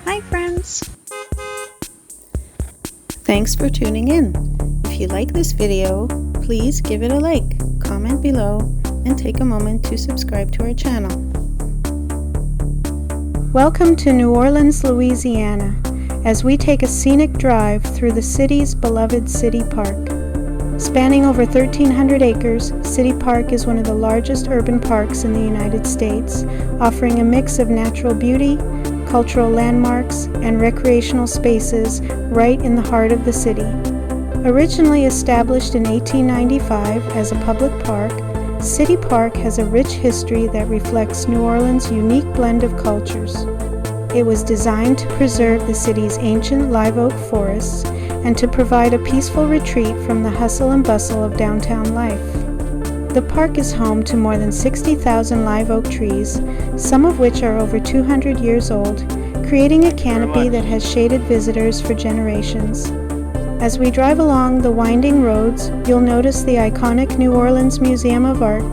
Hi friends! Thanks for tuning in. If you like this video, please give it a like, comment below, and take a moment to subscribe to our channel. Welcome to New Orleans, Louisiana, as we take a scenic drive through the city's beloved City Park. Spanning over 1,300 acres, City Park is one of the largest urban parks in the United States, offering a mix of natural beauty, cultural landmarks, and recreational spaces right in the heart of the city. Originally established in 1895 as a public park, City Park has a rich history that reflects New Orleans' unique blend of cultures. It was designed to preserve the city's ancient live oak forests and to provide a peaceful retreat from the hustle and bustle of downtown life. The park is home to more than 60,000 live oak trees, some of which are over 200 years old, creating a canopy that has shaded visitors for generations. As we drive along the winding roads, you'll notice the iconic New Orleans Museum of Art,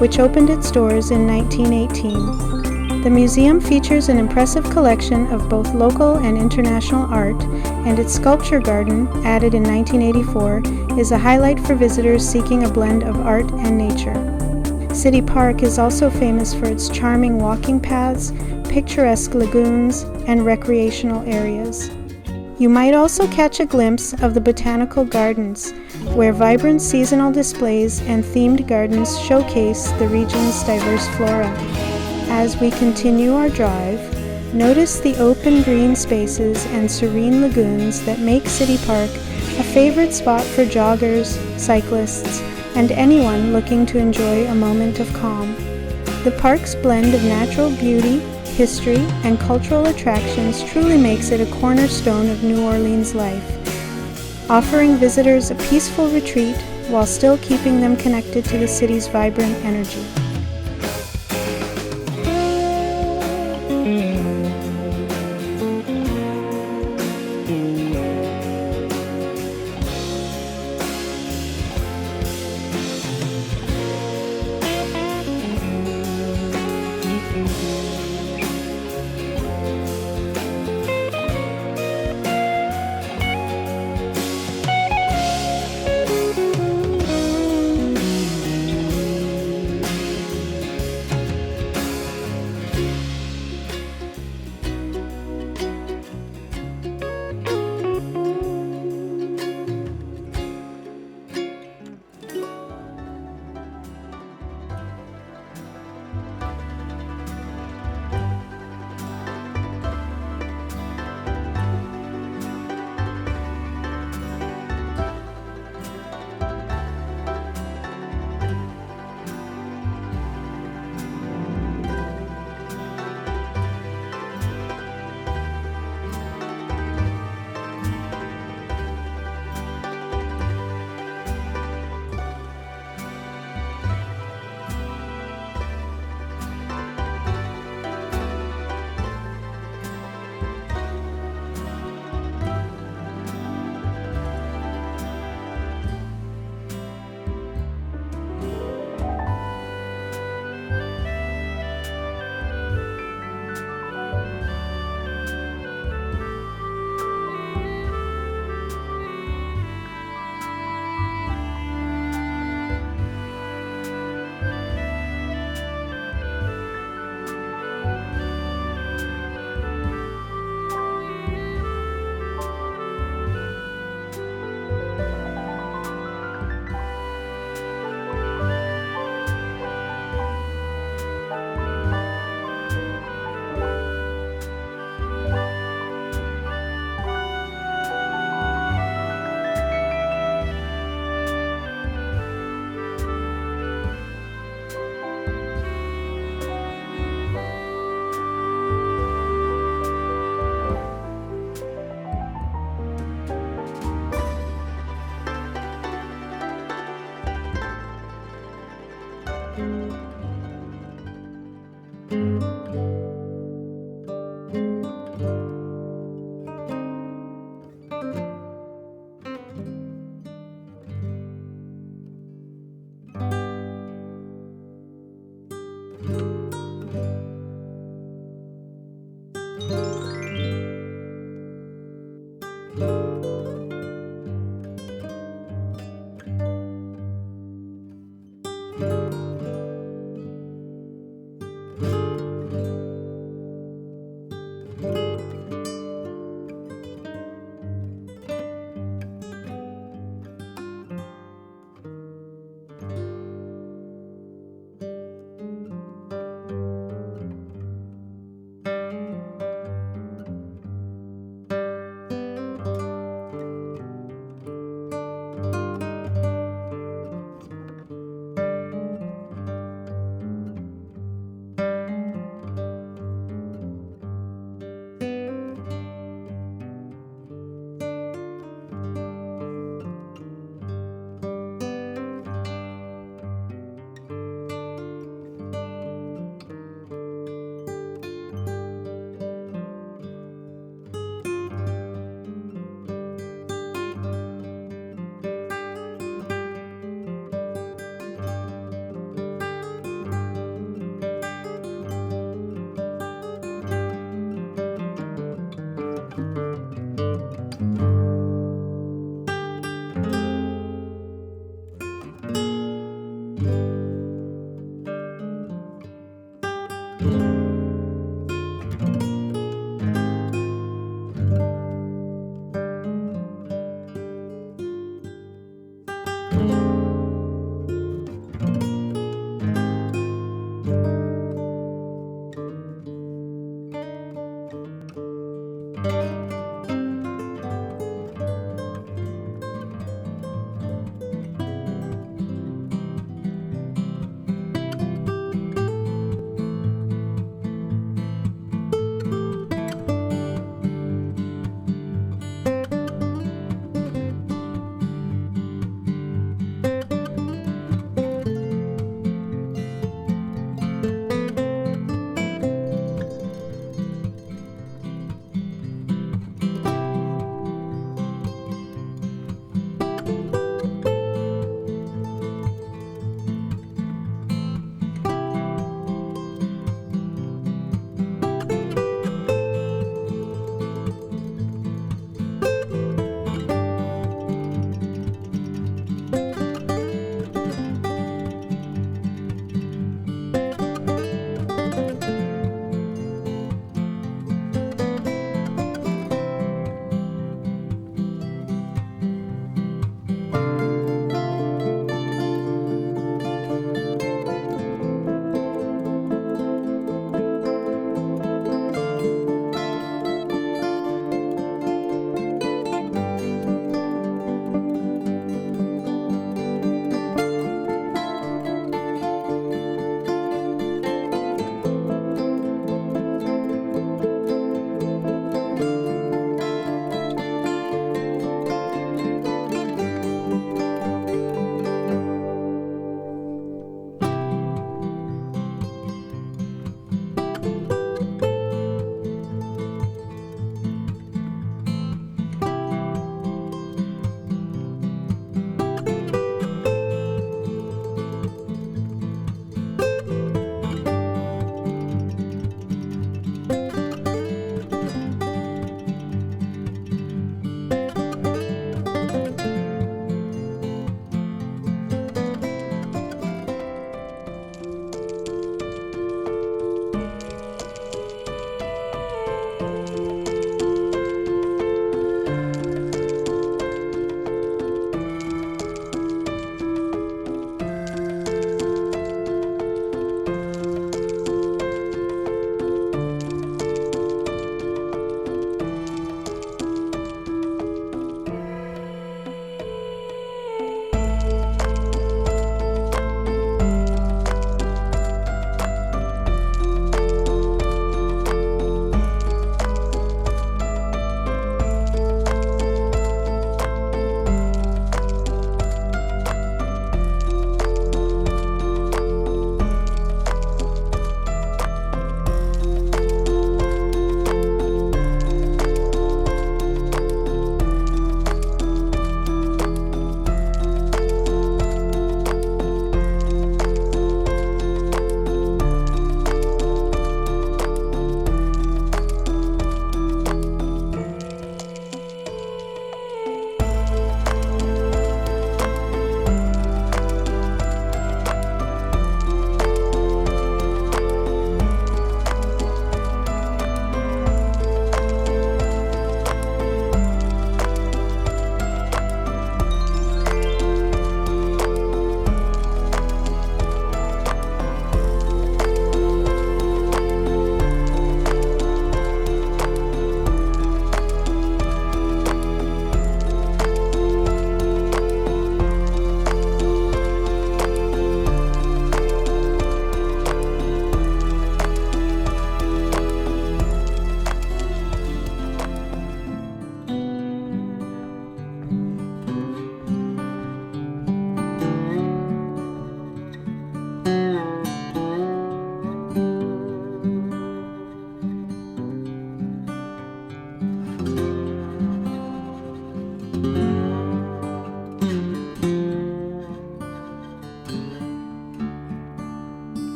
which opened its doors in 1918. The museum features an impressive collection of both local and international art, and its sculpture garden, added in 1984, is a highlight for visitors seeking a blend of art and nature. City Park is also famous for its charming walking paths, picturesque lagoons, and recreational areas. You might also catch a glimpse of the botanical gardens, where vibrant seasonal displays and themed gardens showcase the region's diverse flora. As we continue our drive, notice the open green spaces and serene lagoons that make City Park a favorite spot for joggers, cyclists, and anyone looking to enjoy a moment of calm. The park's blend of natural beauty, history, and cultural attractions truly makes it a cornerstone of New Orleans life, offering visitors a peaceful retreat while still keeping them connected to the city's vibrant energy.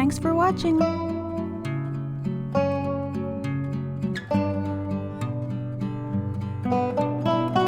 Thanks for watching!